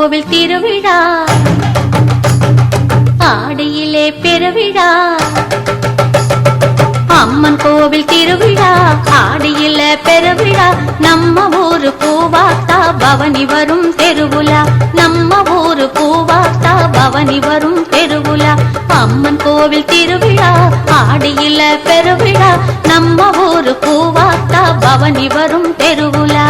கோவில் திருவிழா ஆடியிலே பெருவிழா அம்மன் கோவில் திருவிழா ஆடியில பெருவிழா நம்ம ஊரு பூவாத்தா பவனி வரும் தெருவுலா நம்ம ஊரு பூவாத்தா பவனி வரும் தெருவுலா அம்மன் கோவில் திருவிழா ஆடியில பெருவிழா நம்ம ஊரு பூவாத்தா பவனி வரும் தெருவுலா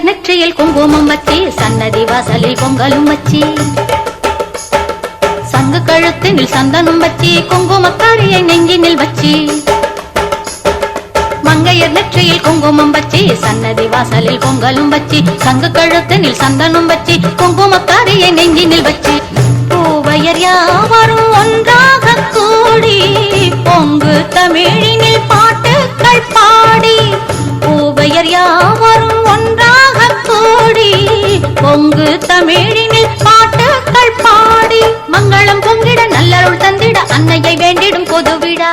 நெற்றியில் குங்குமம் வச்சி சன்னதி வாசலில் பொங்கலும் வச்சி சங்கு கழுத்தினில் சந்தனம் வச்சி குங்குமக்காரியை நெஞ்சினில் வச்சி மங்கையர் நெற்றியில் குங்குமம் வச்சி சன்னதி வாசலில் பொங்கலும் வச்சி சங்கு கழுத்தினில் சந்தனம் வச்சி குங்குமக்காரியை நெஞ்சினில் வச்சி பூவையர் யாவரும் ஒன்றாக கூடி பொங்கு தமிழினில் பாட்டுக்கள் பாடி பூவையர் யாவரும் ஒன்றாக கூடி பொங்கு தமிழினில் பாட்டுக்கள் பாடி மங்களம் பொங்கிட நல்லருள் தந்திட அன்னையை வேண்டிடும் பொதுவிழா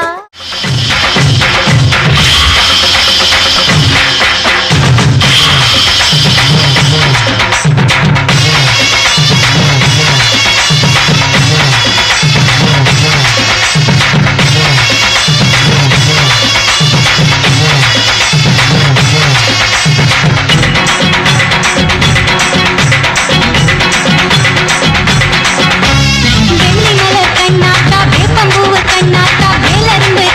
கண்ணாத்தா வேப்பம்பூவு கண்ணாத்தா வேலருந்து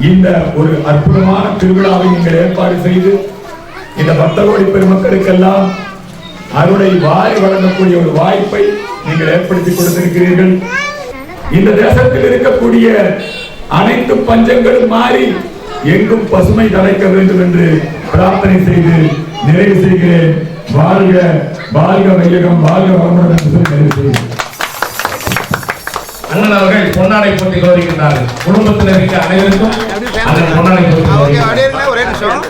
இந்த ஒரு அற்புதமான திருவிழாவை நீங்கள் ஏற்பாடு செய்து இந்த பக்தகோடி பெருமக்களுக்கெல்லாம் அருளை வாரி வழங்கக்கூடிய ஒரு வாய்ப்பை நீங்கள் ஏற்படுத்தி கொடுத்திருக்கிறீர்கள். இந்த தேசத்தில் இருக்கக்கூடிய அனைத்து பஞ்சங்களும் மாறி எங்கும் பசுமை தழைக்க வேண்டும் என்று பிரார்த்தனை செய்து நிறைவு செய்கிறேன். வாழ்க வாழ்க வையகம் வாழ்க வளமுடன் என்று சொல்லி நிறைவு செய்கிறேன். அண்ணன் அவர்கள் பொன்னாடை போட்டி கௌரவிக்கின்றார்கள். குடும்பத்தினருக்கு அனைவருக்கும் அண்ணன் பொன்னாடை போட்டி கௌரவிக்கின்றார்கள். ஒரே நிமிஷம்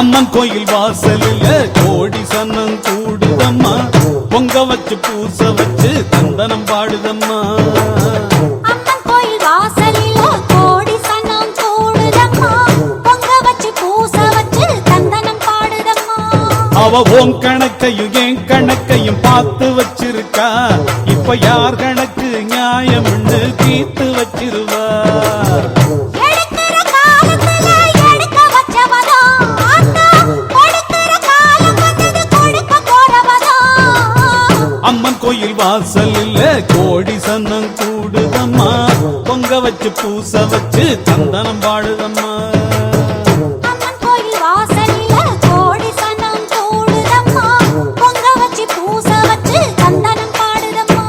அம்மன் கோயில் வாசலில் கோடி சன்னம் கூடுதம்மா, பொங்க வச்சு பூச வச்சு தந்தனம் பாடுதம்மா. அம்மன் கோயில் வாசலில் கோடி சன்னம் கூடுதம்மா, பொங்க வச்சு பூச வச்சு தந்தனம் பாடுதம்மா. அவ உன் கணக்கையும் என் கணக்கையும் பார்த்து வச்சிருக்கா, இப்ப யார் கணக்கு நியாயம்னு தீர்த்து வச்சிருவா. அம்மன் கோயில் வாசலில் கோடி சன்னம் கூடுதம்மா, பொங்க வச்சு பூச வச்சு தந்தனம் பாடுதம்மா. அம்மன் கோயில் வாசலில் கோடி சன்னம் கூடுதம்மா, பொங்க வச்சு பூச வச்சு தந்தனம் பாடுதம்மா.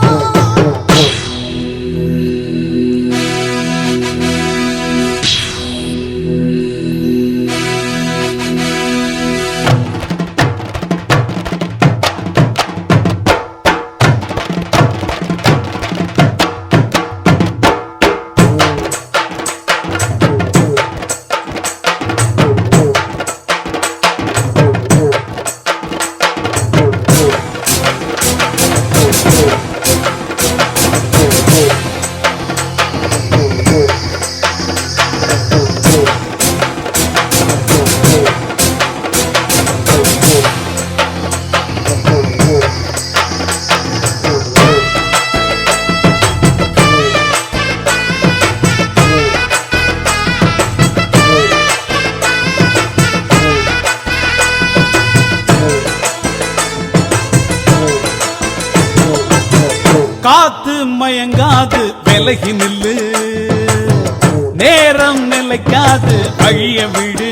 விலகி நில்லு, நேரம் நிலைக்காது அழிய விடு.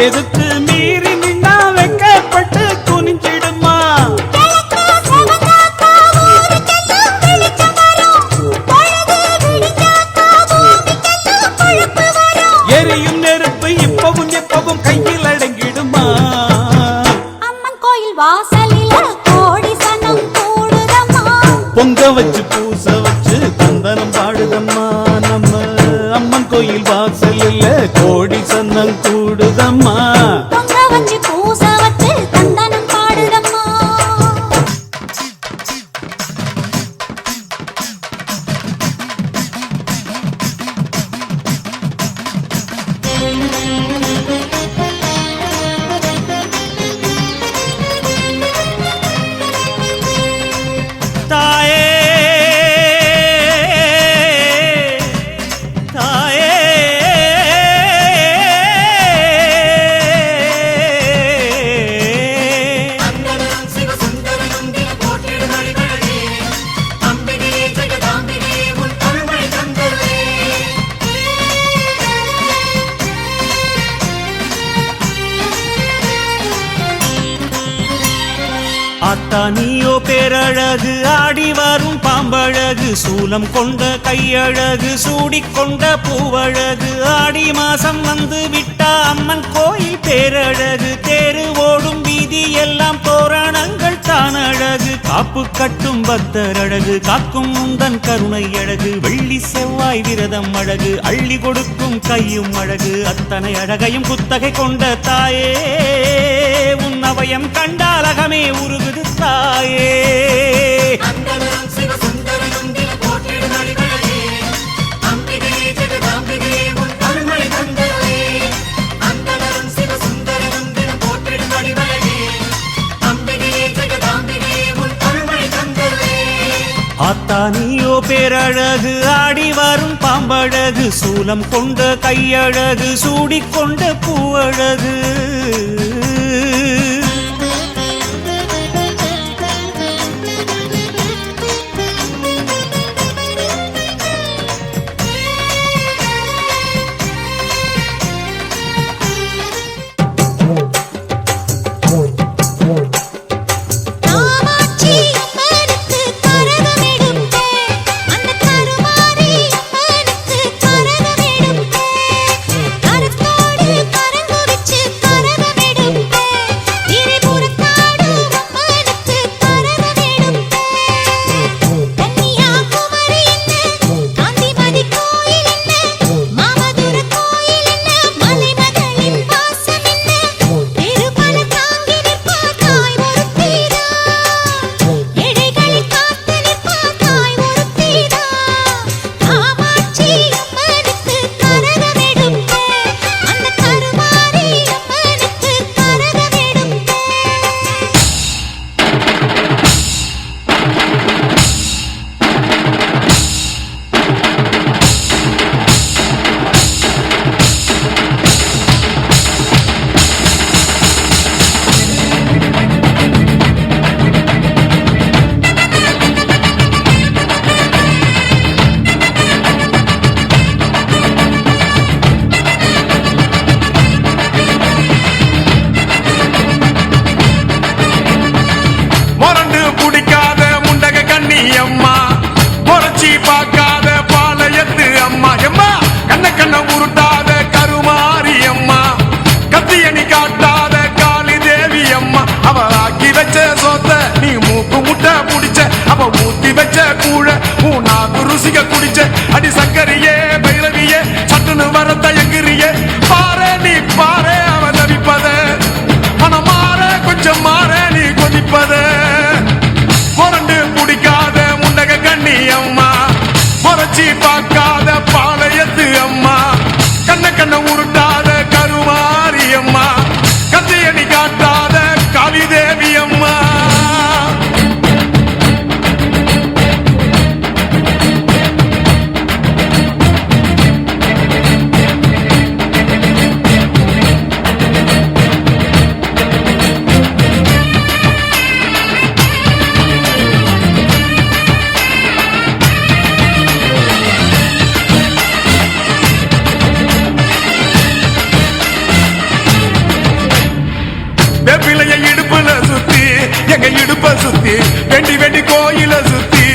எதுக்கு மீறி நின்னா வெக்கப்பட்டு குனிஞ்சிடுமா? எரியும் நெருப்பு இப்பவும் எப்பவும் கையில் அடங்கிடுமா? அம்மன் கோயில் வாசலில கோடி சனம் கூடுதம்மா, பொங்க வச்சு பூச வச்சு தந்தனம் பாடுதம்மா. நம்ம அம்மன் கோயில் வாசலில் கோடி சந்தம் கூடுதம்மா. பொங்க வச்சு பூச வச்சு தந்தனம் பாடுதம்மா. தாயே தாயே ஆத்தா நீயோ பேரழகு, ஆடி வரும் பாம்பழகு, சூலம் கொண்ட கையழகு, சூடிக்கொண்ட பூவழகு. ஆடி மாசம் வந்து விட்டா அம்மன் கோயில் பேரழகு, தேரு ஓடும் வீதி எல்லாம் தோரணங்கள் தான் அழகு. காப்பு கட்டும் பக்தர் அழகு, காக்கும் உந்தன் கருணை அழகு. வெள்ளி செவ்வாய் விரதம் அழகு, அள்ளி கொடுக்கும் கையும் அழகு. அத்தனை அழகையும் குத்தகை கொண்ட தாயே, உன் அவயம் கண்டாலகமே உருகுது தாயே. ஆத்தா நீயோ பேரழகு, ஆடி வரும் பாம்பழகு, சூலம் கொண்ட கையழகு, சூடிக்கொண்ட பூவழகு. கோயில சுத்தி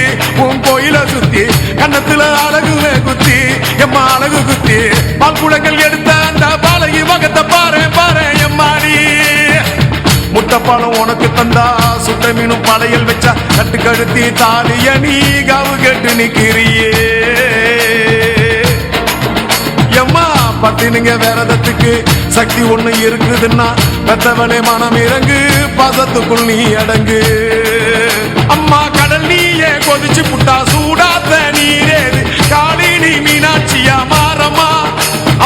உன் கோயில சுத்தி கண்ணத்துல அழகுவே குத்தி எம்மா அழகு குத்தி பால்குடங்கள் எடுத்த அந்த பாலகி மகத்தை பாரு பாரு எம்மாடி முட்டைப்பாலம் உனக்கு தந்தா சுட்ட மீனும் படையல் வச்சா கட்டு கழுத்தி தாலிய நீ காவு கட்டு நிக்கிறியே எம்மா பத்தினுங்க விரதத்துக்கு சக்தி ஒண்ணு இருக்குதுன்னா பெத்தவளே மனம் இறங்கு பாசத்துக்குள் நீ அடங்கு அம்மா கடல் நீயே கொதிச்சு புட்டா சூடாத்த நீரேது காளி நீ மீனாட்சியா மாறம்மா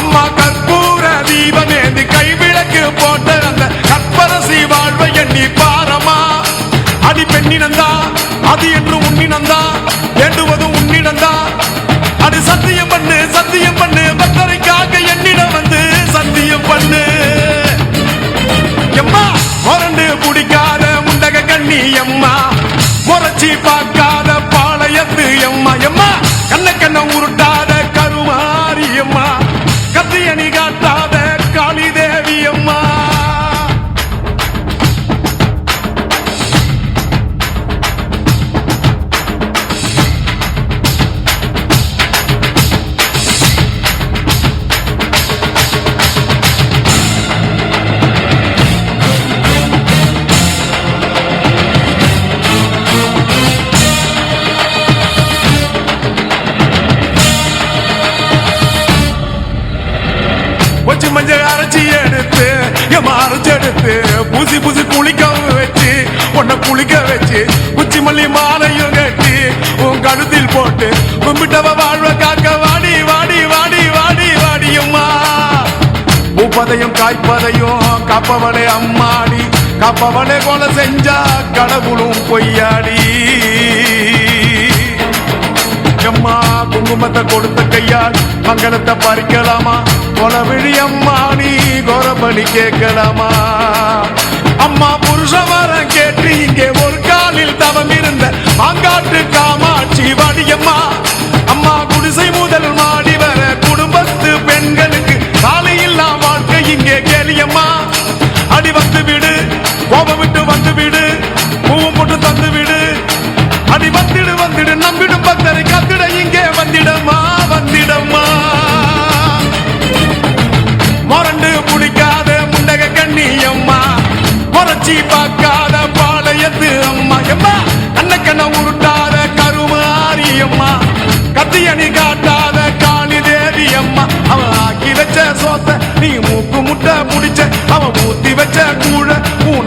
அம்மா கற்பூர தீபமேந்தி கைவிளக்கு போட்ட அந்த கற்பரசி வாழ்வை எண்ணி பாரம்மா அடி பெண்ணினந்தா அது என்று உன்னினந்தா வேண்டுவது உன்னிடந்தா அது சத்தியம் பண்ணு பக்தரைக்காக என்னிடம் வந்து சத்தியம் பண்ணு எம்மா முரண்டு பிடிக்காத முண்டக கண்ணி எம்மா முறைச்சி பார்க்காத பாளையத்து எம்மா எம்மா கண்ண உருட்டாத கருமாரி எம்மா கத்தியணி காட்டாத காளி தேவி அம்மா மஞ்சள் அரைச்சி எடுத்து அரைச்செடுத்து பூசி குளிக்க வச்சு உன்னை குளிக்க வச்சு குச்சி மல்லி மாலையும் கட்டி உன் கழுத்தில் போட்டு கும்பிட்டவ வாழ்வ காக்க வாடி வாடி வாடி வாடி வாடியும்மா பூப்பதையும் காய்ப்பதையும் காப்பவளே அம்மாடி காப்பவளே கொலை செஞ்சா கடவுளும் பொய்யாடி அம்மா குங்குமத்தை கொடுத்த கையால் மங்களத்தை பறிக்கலாமா கொலவிழி அம்மா நீ கோரபலி கேட்கலாமா அம்மா புருஷ வரம் கேட்டு இங்கே ஒரு காலில் தவம் இருந்த மாங்காட்டு காமாட்சி வாடியம்மா அம்மா குடிசை முதல் மாடி வர குடும்பத்து பெண்களுக்கு காலையில்லா வாழ்க்கை இங்கே கேளியம்மா அடி வந்து விடு கோபம் விட்டு வந்து விடு பூவும் போட்டு தந்து விடு அடி வந்துடு நம்பிடும் பக்தரை கத்திட இங்கே வந்திடம்மா மொரண்டு பிடிக்காத முண்டக கண்ணி அம்மா முறைச்சி பார்க்காத பாளையத்து அம்மா எம்மா கண்ண உருட்டாத கருமாரி அம்மா கத்தியணி காட்டாத காளி தேவி அம்மா அவன் ஆக்கி வச்ச சோத்த நீ மூக்கு முட்டை முடிச்ச அவன் ஊத்தி வச்ச கூழ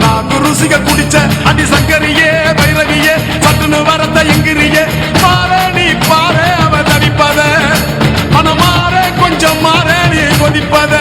நாக்கு ருசிக குடிச்ச அடி சங்கரியே பைரவியே சட்டுன்னு வரத்த எங்கிரியே பாரு நீ பாரு அவ தவிப்பத மனம் மாற கொஞ்சம் மாற நீ கொதிப்பத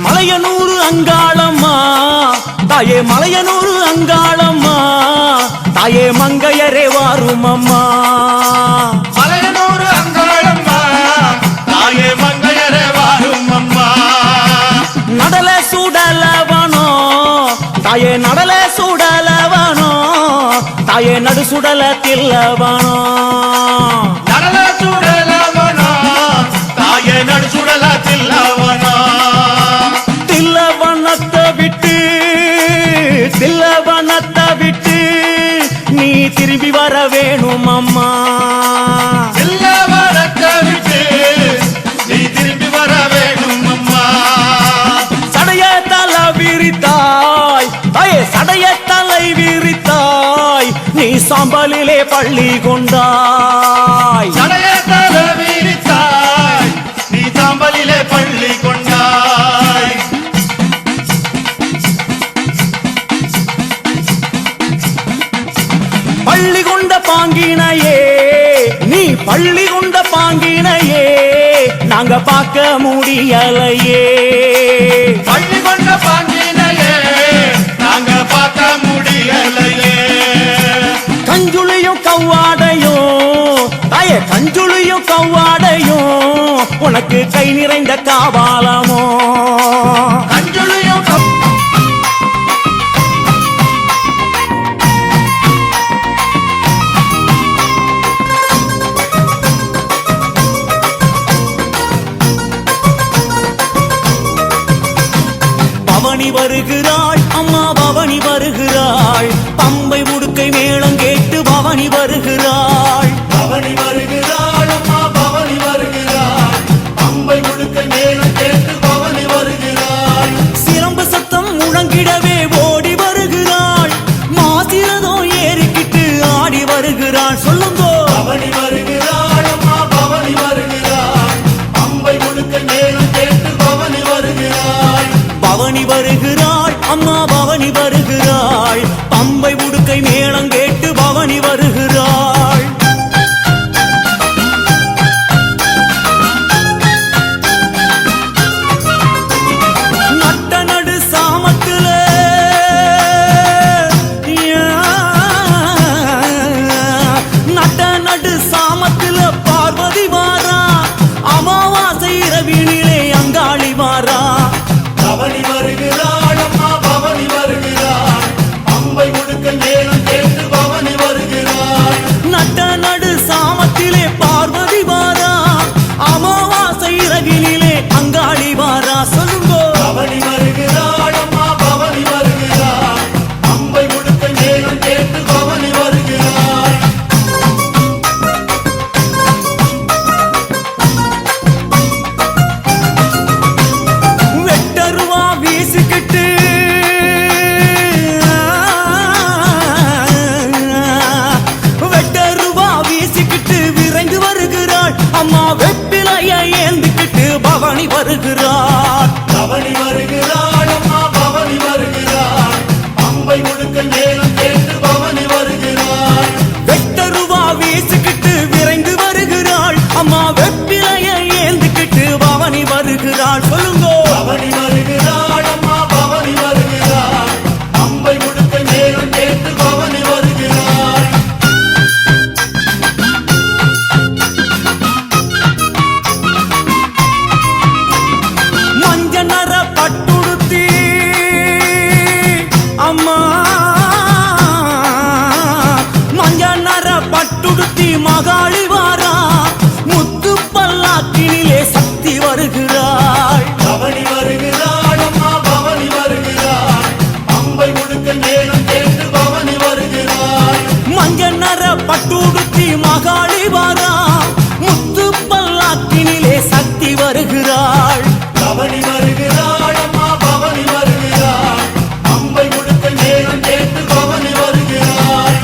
மலையனூர் அங்காளம்மா தாயே மலையனூர் அங்காளம்மா தாயே மங்கையரே வாரும் அம்மா மலையனூர் அங்காளம்மா தாயே மங்கையரே வாரும் அம்மா நடல சுடலவனோ தாயே நடல சுடலவனோ தாயே நடு சுடல தில்லவனோ நடல சுடலவனோ தாயே நடு சுடல தில்லவனோ தில்லவனத்தை விட்டு நீ திரும்பி வர வேணும் அம்மா தில்லவனத்தை விட்டு நீ திரும்பி வர வேணும் அம்மா சடைய தலை விரித்தாய் தாயே சடைய தலை விரித்தாய் நீ சாம்பலிலே பள்ளி கொண்டாய் சடைய தலை விரித்தாய் நீ சாம்பலிலே பள்ளி கொண்டாய் பள்ளி கொண்ட பாங்கினையே நீ பள்ளி கொண்ட பாங்கினையே நாங்க பார்க்க முடியலையே. பள்ளி கொண்ட பாங்கினையே நாங்க பார்க்க முடியலையே. கஞ்சுளியும் கவ்வாடையும் தாயே கஞ்சுளியும் கவ்வாடையும் உனக்கு கை நிறைந்த காவாலமோ. கஞ்சுளியும் பவனி வருகிறாள் அம்மா பவனி வருகிறாள். பம்பை முடுக்கை மேளம் கேட்டு பவனி வருகிறாள். பவனி வருகிறாள் அம்மா பவனி வருகிறாள். பம்பை முடுக்கை மேளம் கேட்டு பவனி வருகிறாள். சிரம்பு சத்தம் முழங்கிடவே ஓடி வருகிறாள். மாசிரதம் ஏறிக்கிட்டு ஆடி வருகிறாள். சொல்லுங்கோ. பவனி வருகிறாள் அம்மா பவனி வருகிறாள். பம்பை முடுக்கை மேளம் கேட்டு பவனி வருகிறாள். பவனி வருகிறாள் அம்மா பவனி வருகிறாள். பம்பை முடுக்கை மேளம் கேட்டு பவனி வருகிறாள். நட்ட நடு சாமத்துல நட்ட நடு சாமத்துல பார்வதி வாரா. அமாவாசை இரவினிலே அங்காளி வாரா. பவனி வருகிறாள் அம்மா பவனி வருகிறாள். பம்பை முடுக்கை மேளம் கேட்டு பவனி வருகிறாள். நட்ட நடு சாமத்திலே பார்வதி வாரா. அமாவாசை இரவினிலே அங்காளி வாரா. சொல்லுங்கோ. பவனி வருகிறாள் அம்மா பவனி வருகிறாள். பம்பை முடுக்கை மேளம் கேட்டு பவனி வருகிறாள். வெட்டருவா வீசிக்கிட்டு வெட்டருவா வீசிக்கிட்டு விரைந்து வருகிறாள். அம்மா வெப்பிலைய ஏந்திக்கிட்டு பவனி வருகிறாள். பவனி வருகிறாள் அம்மா பவனி வருகிறாள். பம்பை முடுக்கை மேளம் கேட்டு பவனி வருகிறாள். வெட்டருவா வீசிக்கிட்டு விரைந்து வருகிறாள். அம்மா வெப்பிலைய ஏந்திக்கிட்டு பவனி வருகிறாள். சொல்லுங்கோ. பவனி வருகிறாள் அம்மா பவனி வருகிறாள். பம்பை முடுக்கை மேளம் கேட்டு பவனி வருகிறாள். மஞ்ச நர பட்டுடுத்தி அம்மா மஞ்ச நர பட்டுடுத்தி மகாளி வாரா. முத்து பல்லாக்கினிலே சக்தி வருகிறாள். பவனி வருகிறாள் அம்மா பவனி வருகிறாள். பம்பை முடுக்கை மேளம் கேட்டு பவனி வருகிறாள். மஞ்ச நர பட்டுடுத்தி மகாளி வாரா. முத்து பல்லாக்கினிலே சக்தி வருகிறாள். பவனி வருகிறாள் அம்மா பவனி வருகிறாள். பம்பை முடுக்கை மேளம் கேட்டு பவனி வருகிறாள்.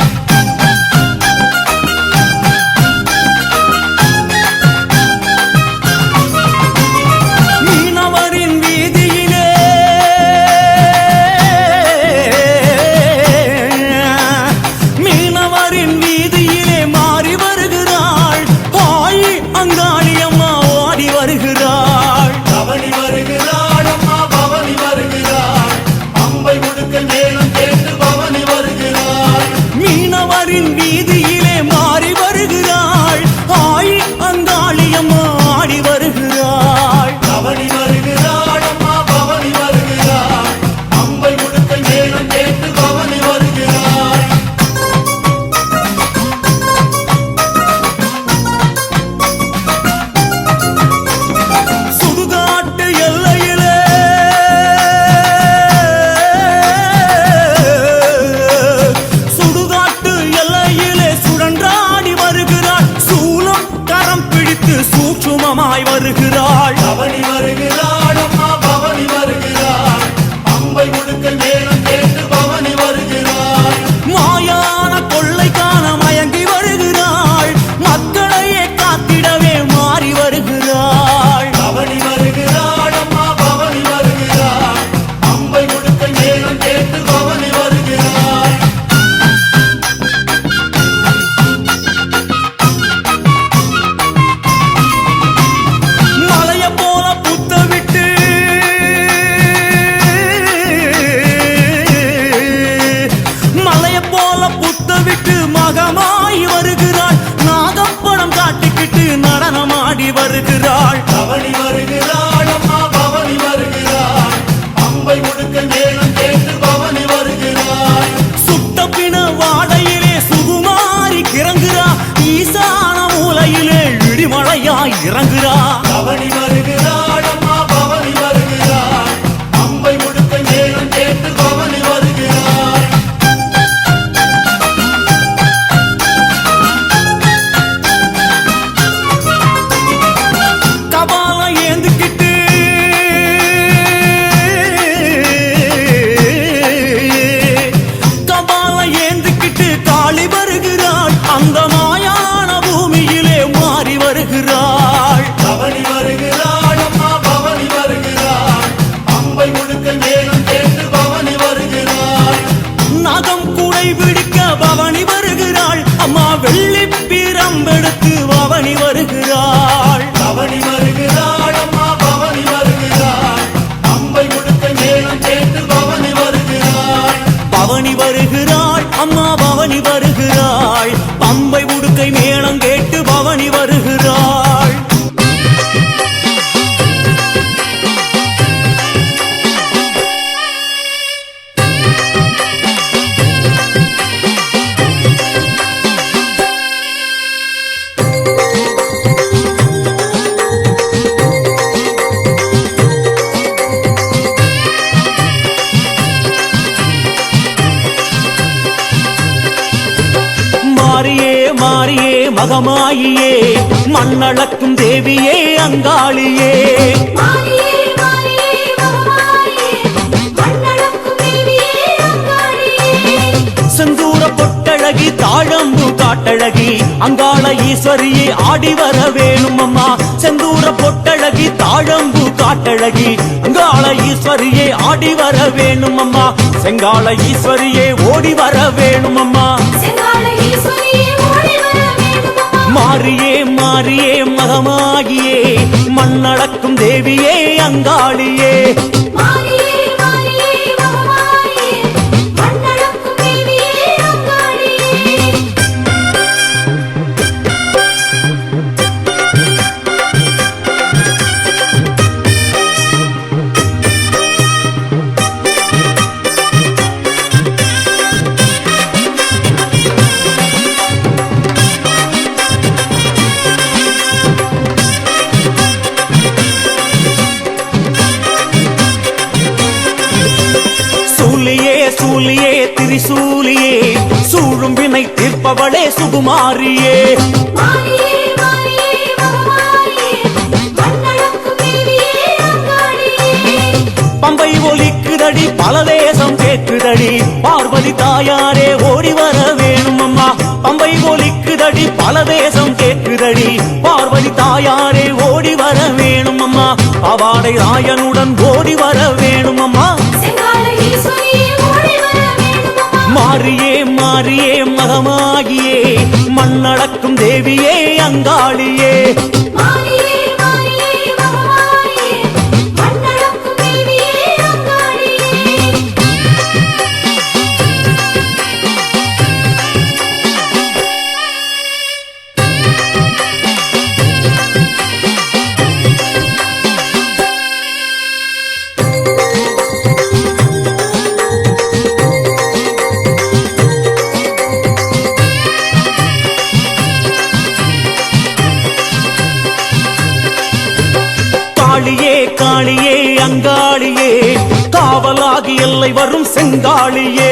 மீனவரின் வீதியிலே மீனவரின் வீதியிலே மாறி வருகிறாள். ஆயி அங்காளி அம்மா ஓடி வருகிறாள். பவனி வருகிறாள் அம்மா பவனி வருகிறாள். பம்பை முடுக்கை மேளம் கேட்டு பவனி வருகிறாள். மீனவரின் வீதியிலே மாறி வருகிறாள். ஆயி அங்காளி அம்மா ஆடி வருகிறாள். பவனி வருகிறாள் அம்மா பவனி வருகிறாள். பம்பை முடுக்கை மேளம் கேட்டு பவனி வருகிறாள். சுடுகாட்டு எல்லையிலே பவனி வருகிறாள் அம்மா பவனி வருகிறாள் பம்பை உடுக்கை மேளம் கேட்டு பவனி வருகிறாள் மாரியே மகமாயியே மண்ணளக்கும் தேவியே அங்காளியே செந்தூர பொட்டழகி தாழம்பு காட்டழகி அங்காள ஈஸ்வரியே ஆடி வர வேணும் அம்மா செந்தூர பொட்டழகி தாழம்பு காட்டழகி அங்காள ஈஸ்வரியே ஆடி வர வேணும் அம்மா செங்காள ஈஸ்வரியே ஓடி வர வேணும் அம்மா மாரியே மகமாகியே மண்ணளக்கும் தேவியே அங்காளியே சூலியே திரிசூலியே சூழும் வினை தீர்ப்பவளே சுகுமாரியே பம்பை ஒலிக்குதடி பல தேசம் கேட்குதடி பார்வதி தாயாரே ஓடி வர வேணும் அம்மா பம்பை ஒலிக்குதடி பல தேசம் கேட்குதடி பார்வதி தாயாரே ஓடி வர வேணும் அம்மா பவாடை ராயனுடன் ஓடி வர வேணும் அம்மா மாரியே மகமாகியே மண்ணளக்கும் தேவியே அங்காளியே காளியே அங்காளியே காவலாகி எல்லை வரும் செங்காளியே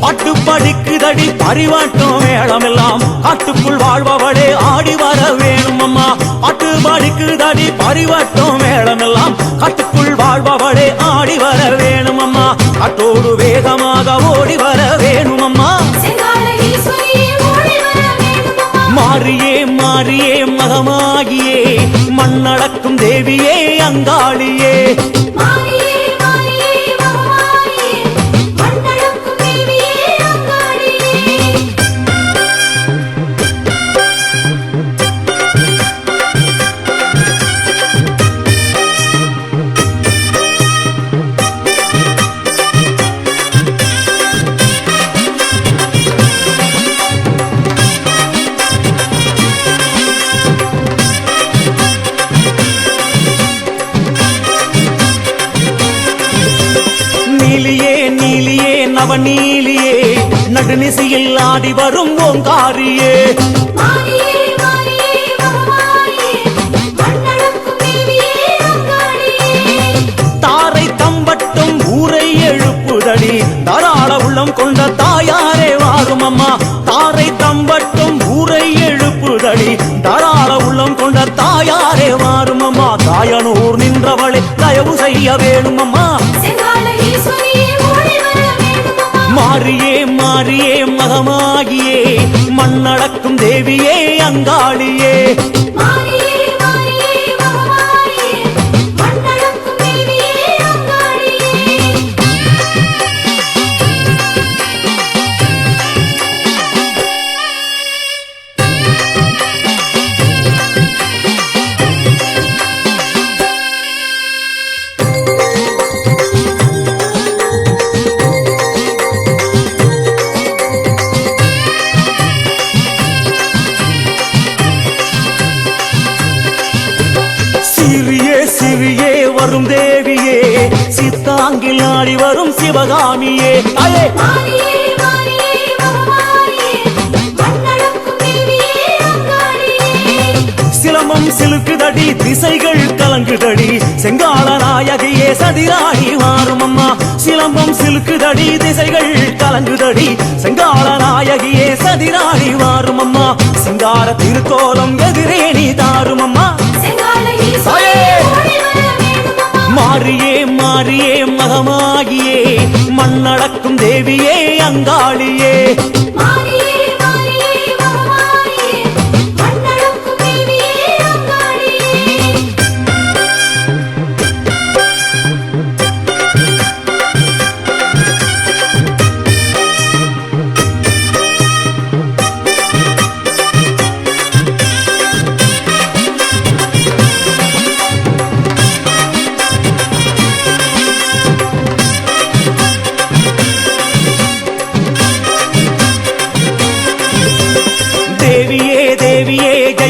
பாட்டு படிக்குதடி பரிவாட்டம் வேளமெல்லாம் காட்டுக்குள் வாழ்பவளே ஆடி வர வேணும் அம்மா பாட்டு படிக்குதடி பரிவாட்டம் வேளமெல்லாம் காட்டுக்குள் வாழ்பவளே ஆடி வர வேணும் அம்மா காட்டோடு வேகமாக ஓடி வர வேணும் அம்மா மாரியே மகமாகியே மண்ணளக்கும் தேவியே அங்காளியே நவநீலியே நடுநிசையில் ஆடி வரும் ஓங்காரியே தாரை தம்பட்டும் ஊரை எழுப்புதடி தாராள உள்ளம் கொண்ட தாயாரே வாரும் அம்மா தாரை தம்பட்டும் ஊரை எழுப்புதடி தாராள உள்ளம் கொண்ட தாயாரே வாரும் அம்மா தாயனூர் நின்றவளை தயவு செய்ய வேணும் அம்மா மாரியே மகமாகியே மண்ணளக்கும் தேவியே அங்காளியே வரும் தேவியே சித்தாங்கில் ஆடி வரும் சிவகாமியே தாயே சிலம்பம் சிலுக்குதடி திசைகள் கலங்குதடி செங்கால நாயகியே சதிராடி மாறும் அம்மா சிலம்பம் சிலுக்குதடி திசைகள் கலங்குதடி செங்கால நாயகியே சதிராடி மாறும் அம்மா சிங்கார திருக்கோலம் எதிரே நீ தாரும் அம்மா மாறியே மாறியே மகமாகியே மண்ணடக்கும் தேவியே அங்காளியே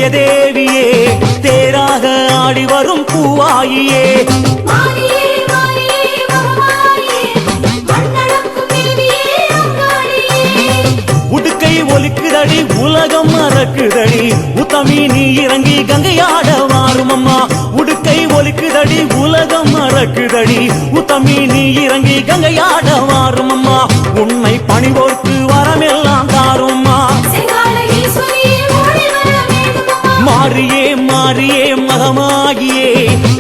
தேவியே தேராக ஆடி வரும் பூவாயியே உடுக்கை ஒலிக்குதடி உலகம் மறக்குதடி உத்தமி நீ இறங்கி கங்கையாட மாறும் அம்மா உடுக்கை ஒலிக்குதடி உலகம் மறக்குதடி உத்தமி நீ இறங்கி கங்கையாட மாறும் அம்மா உன்னை பணிவோர்க்கு வரமெல்லாம் தாரும்மா மாறியே மாறியே மகமாகியே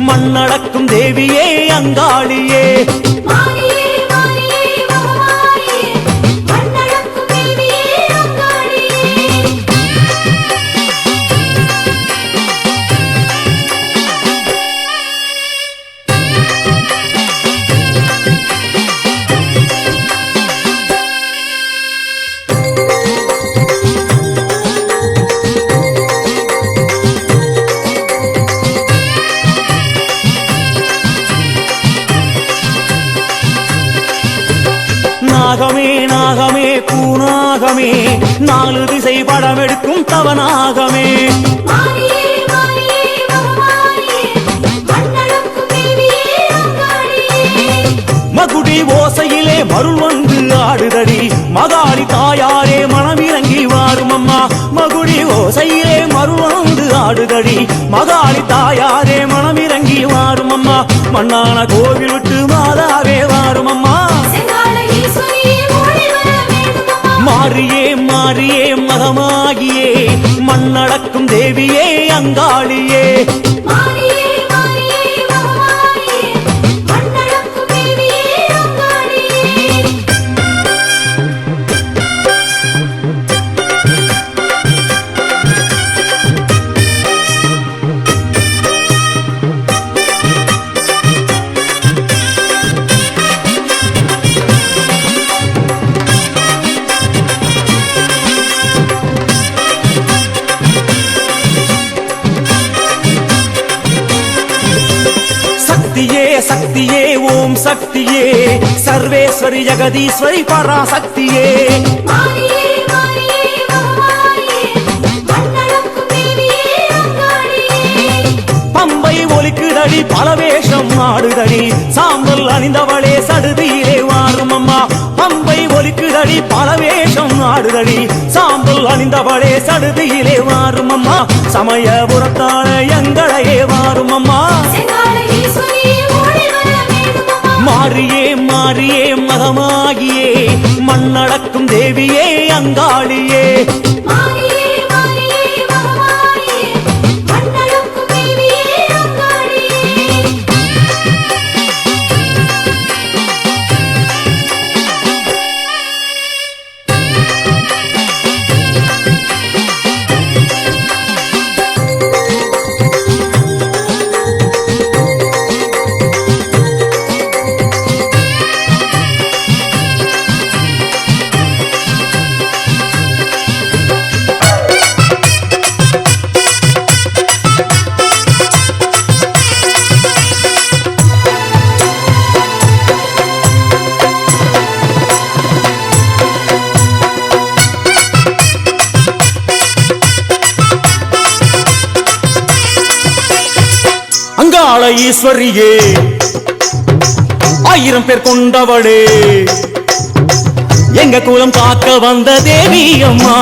மண்ணடக்கும் தேவியே அங்காளியே நாகமே நாகமே பூநாகமே நாலு திசை படம் எடுக்கும் தவநாகமே மகுடி ஓசையிலே மருள் வந்து ஆடுதடி மகாளி தாயாரே மனமிறங்கி வாரும் அம்மா மகுடி ஓசையிலே மருள் வந்து ஆடுதடி மகாளி தாயாரே மனமிறங்கி வாரும் அம்மா மண்ணான கோவில் விட்டு மாதாவே வாரும் அம்மா மாறியே மாறியே மகமாகியே மண்ணடக்கும் தேவியே அங்காளியே சக்தியே ஓம் சக்தியே சர்வேஸ்வரி ஜெகதீஸ்வரி பராசக்தியே பம்பை ஒலிக்குதடி பலவேஷம் ஆடுதடி சாம்பல் அணிந்தவளே சடுதியிலே வாரும் அம்மா பம்பை ஒலிக்குதடி பலவேஷம் ஆடுதடி சாம்பல் அணிந்தவளே சடுதியிலே வாரும் அம்மா சமயபுரத்தான எங்களையே வாரும் அம்மா மாறியே மாறியே மகமாகியே மண்ணடக்கும் தேவியே அங்காளியே அங்காள ஈஸ்வரியே ஆயிரம் பேர் கொண்டவளே எங்க குலம் காக்க வந்த தேவி அம்மா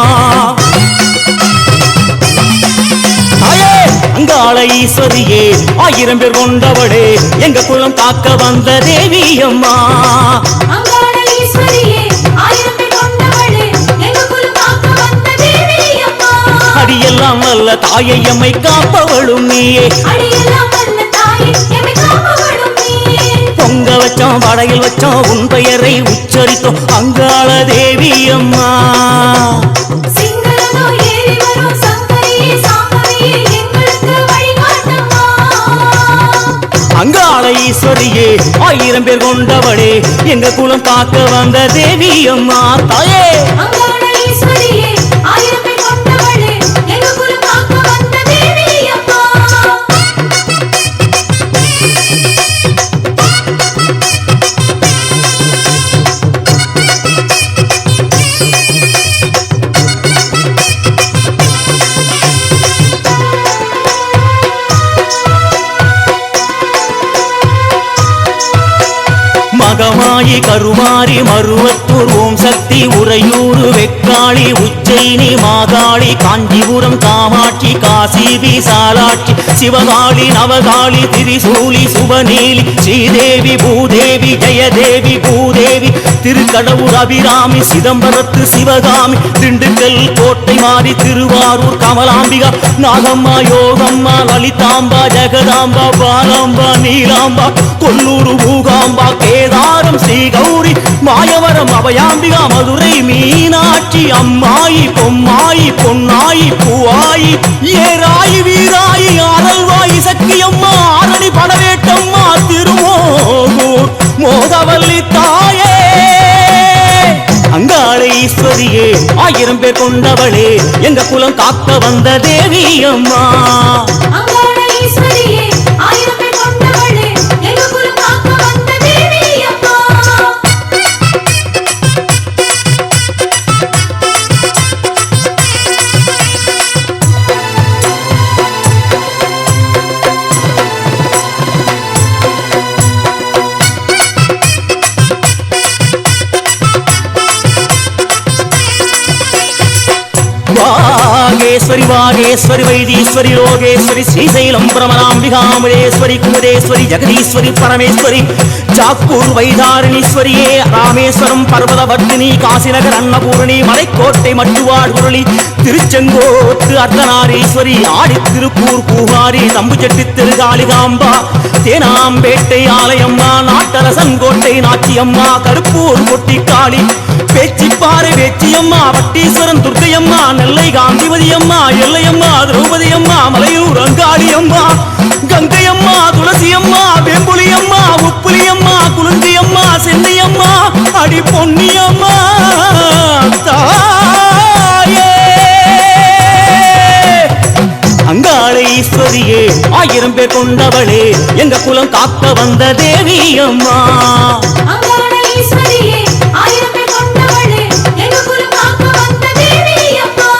அங்காள ஈஸ்வரியே ஆயிரம் பேர் கொண்டவளே எங்க குலம் காக்க வந்த தேவி அம்மா அங்காள ஈஸ்வரியே ஆயிரம் பேர் கொண்டவளே எங்க குலம் காக்க வந்த தேவி அம்மா அடியெல்லாம் வல்ல தாயை எம்மை காப்பவளும் நீயே அடியெல்லாம் வல்ல தாயே எம்மை காப்பவளும் நீயே பொங்க வச்சோம் படையில் வச்சோம் உன் பெயரை உச்சரித்தோம் அங்காள தேவி அம்மா சிங்களனோ ஏறி வரும் சங்கரியே சாமரியே எங்களுக்கு வழிகாட்டம்மா அங்காள ஈஸ்வரியே ஆயிரம் பேர் கொண்டவளே எங்க குலம் காக்க வந்த தேவி அம்மா தாயே அங்காள ஈஸ்வரியே ஆயிரம் பேர் கொண்டவளே எங்க குலம் காக்க வந்த தேவி அம்மா மகமாயி கருமாரி மருவத்தூர் ஓம் சக்தி உறையூர் வெக்காளி உச்சைனி மாகாளி காஞ்சிபுரம் காமாட்சி காசி விசாலாட்சி சிவகாளி நவகாளி திரிசூலி சுபநீலி ஸ்ரீதேவி பூதேவி ஜெயதேவி பூதேவி திருக்கடவுர் அபிராமி சிதம்பரத்து சிவகாமி திண்டுக்கல் கோட்டை மாறி திருவாரூர் கமலாம்பிகா நாகம்மா யோகம்மா லலிதாம்பா ஜெகதாம்பா பாலாம்பா நீலாம்பா கொல்லூர் மூகாம்பா கேதாரம் ஸ்ரீ கௌரி மாயவரம் அபயாம்பிகா மதுரை மீனாட்சி அம்மாயி பொம்மாயி பொன்னாயி பூவாயி ஏராயி வீராயி ஆரல்வாயி சக்கியம்மா ஆரணி படவேட்டம்மா திருமோகூர் மோகவல்லி தாயே அங்காள ஈஸ்வரியே ஆயிரம் பேர் கொண்டவளே எங்க குலம் காக்க வந்த தேவி அம்மா அங்காள ஈஸ்வரியே ஆயிரம் பேர் கொண்டவளே எங்க குலம் காக்க வந்த தேவி அம்மா வாகேஸ்வரி வாகேஸ்வரி வைத்தீஸ்வரி யோகேஸ்வரி ஸ்ரீசைலம் பிரமணாம்பிகாமலேஸ்வரி குமுதேஸ்வரி ஜெகதீஸ்வரி பரமேஸ்வரி சாக்கூர் வைதாரணீஸ்வரியே ராமேஸ்வரம் பர்வதவர்த்தினி காசிநகர் அன்னபூரணி மலைக்கோட்டை மட்டுவாடுருளி திருச்செங்கோட்டு அர்த்தநாரீஸ்வரி ஆடி திருப்பூர் பூகாரி தம்புச்செட்டி திருகாளிகாம்பா தேனாம்பேட்டை ஆலயம்மா நாட்டரசங்கோட்டை நாச்சியம்மா கருப்பூர் கொட்டிக்காளி பேச்சிப்பாறை வேச்சியம்மா வட்டீஸ்வரன் துர்க்கையம்மா நெல்லை காந்திமதி அம்மா எல்லையம்மா திரௌபதி அம்மா மலையூர் அங்காளியம்மா கங்கையம்மா துளசியம்மா வேம்புலியம்மா உப்புலியம்மா குலுந்தியம்மா சென்னியம்மா அடி பொன்னியம்மா தாயே அங்காள ஈஸ்வரியே ஆயிரம் பேர் கொண்டவளே எங்க குலம் காக்க வந்த தேவி அம்மா அங்காள ஈஸ்வரியே ஆயிரம் பேர் கொண்டவளே எங்க குலம் காக்க வந்த தேவி அம்மா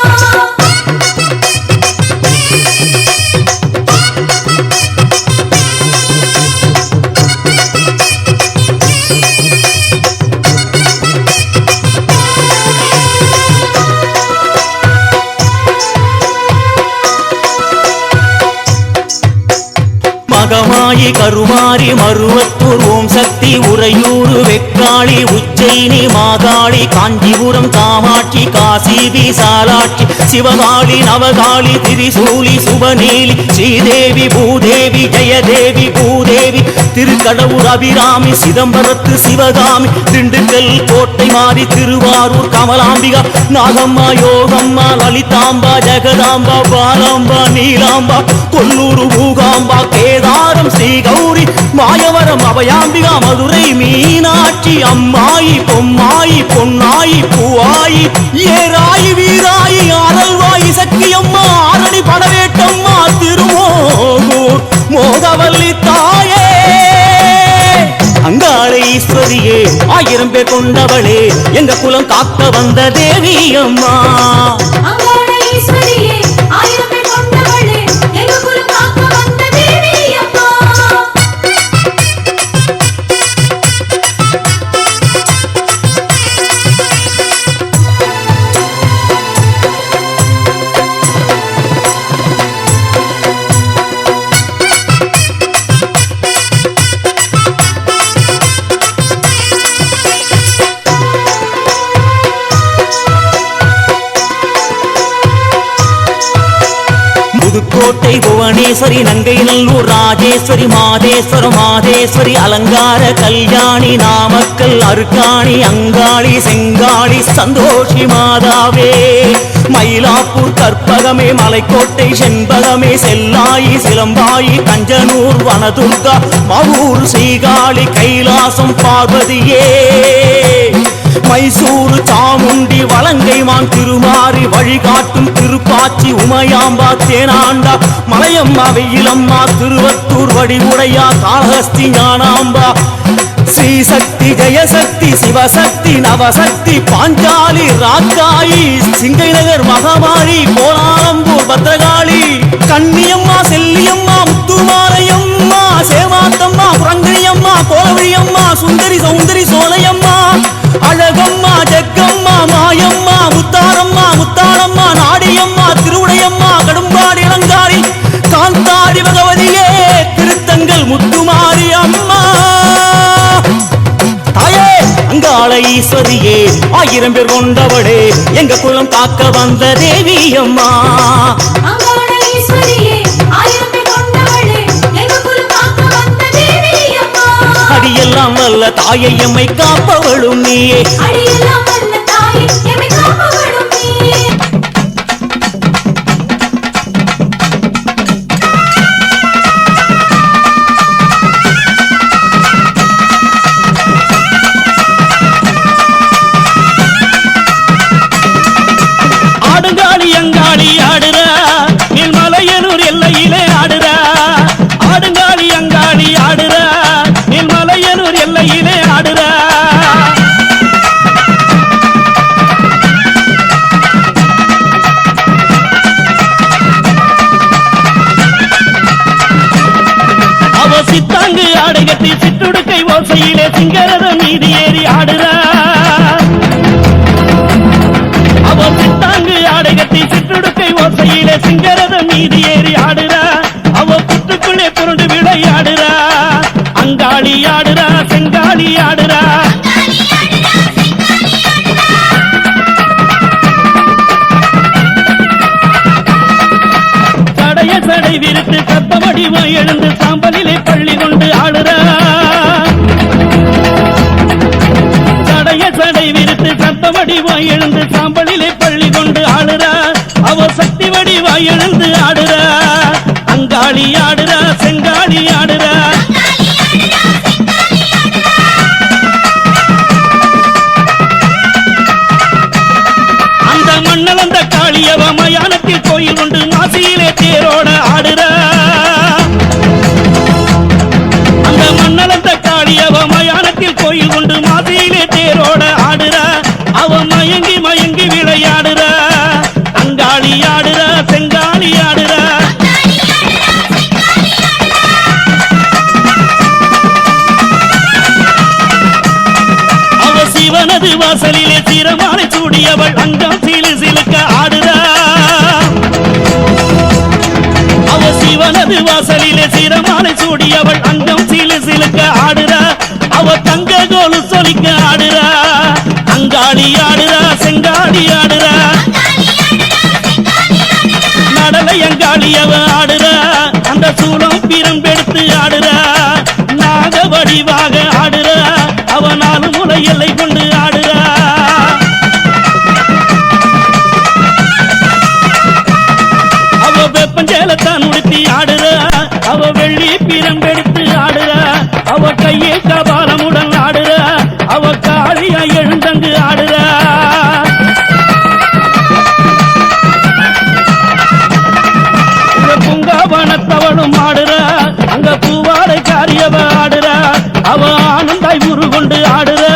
மகமாயி கருமாரி மருவத்தூர் ஓம் சக்தி உறையூர் வெக்காளி உச்சைனி மாகாளி காஞ்சிபுரம் காமாட்சி காசி விசாலாட்சி சிவகாளி நவகாளி திரிசூலி சுபநீலி ஸ்ரீதேவி பூதேவி ஜெயதேவி பூதேவி திருக்கடவுர் அபிராமி சிதம்பரத்து சிவகாமி திண்டுக்கல் கோட்டை மாறி திருவாரூர் கமலாம்பிகா நாகம்மா யோகம்மா லலிதாம்பா ஜெகதாம்பா பாலாம்பா நீலாம்பா கொல்லூர் மூகாம்பா கேதாரம் ஸ்ரீ கௌரி மாயவரம் அபயாம்பிகா மதுரை மீனாட்சி அம்மாயி பொம்மாயி பொன்னாயி பூவாயி ஏராயி வீராயி ஆரல்வாயி சக்கியம்மா ஆரணி படவேட்டம்மா திருமோகூர் மோகவல்லி தாயே அங்காள ஈஸ்வரியே ஆயிரம் பேர் கொண்டவளே எங்க குலம் காக்க வந்த தேவி அம்மா அங்காள ஈஸ்வரியே ஆயிரம் பேர் கொண்டவளே எங்க குலம் காக்க வந்த தேவி அம்மா புவனேஸ்வரி நங்கை நல்லூர் ராஜேஸ்வரி மாதேஸ்வரி அலங்கார கல்யாணி நாமக்கல் அருக்காணி அங்காளி செங்காளி சந்தோஷி மாதாவே மயிலாப்பூர் கற்பகமே மலைக்கோட்டை செண்பகமே செல்லாயி சிலம்பாயி கஞ்சனூர் வனதுர்கா மவூர் சீகாழி கைலாசம் பார்வதியே மைசூரு சாமுண்டி வலங்கைமான் திருமாறி வழிகாட்டும் திருப்பாச்சி உமையாம்பா தேனாண்டா மலையம்மா வெயிலம்மா திருவத்தூர் வடிவுடையா காளஹஸ்தி ஞானாம்பா ஸ்ரீசக்தி ஜெயசக்தி சிவசக்தி நவசக்தி பாஞ்சாலி ராக்காயி சிங்கை நகர் மகாமாரி கோலாலம்பூர் பத்ரகாளி கன்னியம்மா செல்லியம்மா முத்துமாலையம்மா சேவாத்தம்மா புரங்கணியம்மா கோலவழியம்மா சுந்தரி சௌந்தரி சோலையம்மா அழகம்மா ஜக்கம்மா மாயம்மா முத்தாரம்மா நாடியம்மா திருவுடையம்மா கடும்பாடி இளங்காரி காந்தாடி பகவதியே திருத்தங்கள் முத்துமாரி அம்மா தாயே அங்காள ஈஸ்வரியே 1000 பேர் கொண்டவளே எங்க குலம் காக்க வந்த தேவி அம்மா அங்காள ஈஸ்வரியே 1000 பேர் கொண்டவளே எங்க குலம் காக்க வந்த தேவி அம்மா அடியெல்லாம் வல்ல தாயை எம்மை காப்பவளும் நீயே அடியெல்லாம் வல்ல தாயே எம்மை காப்பவளும் நீயே ஆடுங்காளி அங்காளி ஆடுறா மேல்மலையனூர் எல்லையிலே ஆடுறா ஆடுங்காளி அங்காளி ஆடுறா மேல்மலையனூர் எல்லையிலே ஆடுறா அவ சித்தாங்கு ஆடை கட்டி சிற்றுடுக்கை ஓசையிலே சிங்கரத மீதி ஏறி ஆடுறா அவ சித்தாங்கு ஆடை கட்டி சிற்றுடுக்கை ஓசையிலே சிங்கரத மீதி ஏறி ஆடுறா அவ புத்துக்குள்ளே புரண்டு விளையாடுறா அங்காளி ஆடுறா செங்காளி ஆடுறா சடைய சடை விரித்து சத்தமடிவ எழுந்து சாம்பலிலே பள்ளி கொண்டு ஆடுறா சடைய சடை விரித்து சத்தமடிவாய் எழுந்து சாம்பலிலே பள்ளி கொண்டு ஆடுறா அவ சக்தி வடிவாய் எழுந்து ஆடுறா அங்காளி ஆடுறா செங்காளி ஆடுறா அந்த மண்ணலந்த காளியவ மயானத்தில் கோயில் கொண்டு மாசியிலே தேரோட ஆடுறா அந்த மண்ணலந்த காளியவ மயானத்தில் கோயில் கொண்டு மாசியிலே தேரோட ஆடுறா அவ மயங்கி மயங்கி விளையாடுறா அங்காளி ஆடுறா செங்காளி ஆடுறா அவ சிவனது வாசலிலே சிரமாலை சூடியவள் அங்கம் சிலு சிலுக்க ஆடுறா அவ சிவனது வாசலிலே சிரமாலை சூடியவள் அங்கம் சிலு சிலுக்க ஆடுறா அவ தங்க கோலு சொலிக்க ஆடுறா அங்காளி ஆடுறா செங்காளி ஆடுறா நடலை அங்காளி அவ ஆடுறா அந்த சூலம் பிரம்பெடுத்து ஆடுறா நாக வடிவாக ஆடுறா அவ 4 முலை எல்லை கொண்டு ஆடுறா அவ வெப்பஞ்சேலத்தான் உடுத்தி ஆடுறா அவ வெள்ளி பிரம்பெடுத்து ஆடுறா அவ கையே கபாலமுடன் ஆடுறா அவ காளியா எழுந்தங்கு ஆடுறா பூங்காவனத்தவளும் ஆடுறா அங்க பூவாடை காரியவ ஆடுறா அவ ஆனந்தாய் உரு கொண்டு ஆடுறா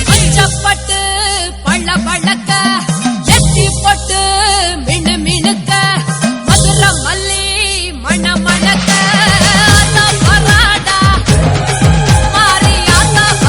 பச்சப்பட்டு பள்ள பழக்க எத்தி போட்டு மினு மினுக்க மதுர மல்லி மண மணக்க பராடா மாரியாத்தா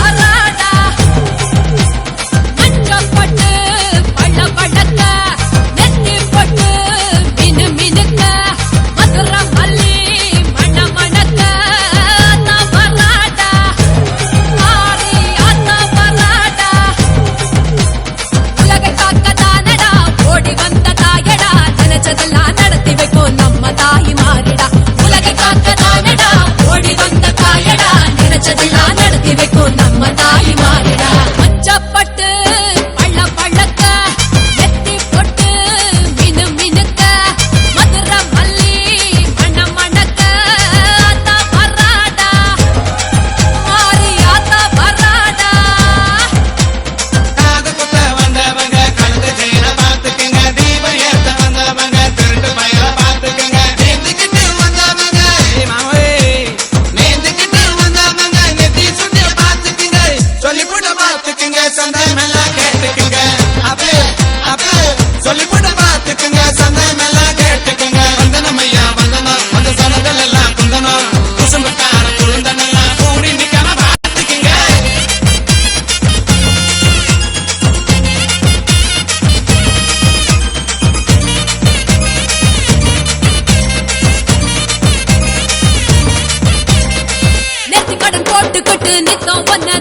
கொட்டு கொட்டு நித்தம் ஒன்ன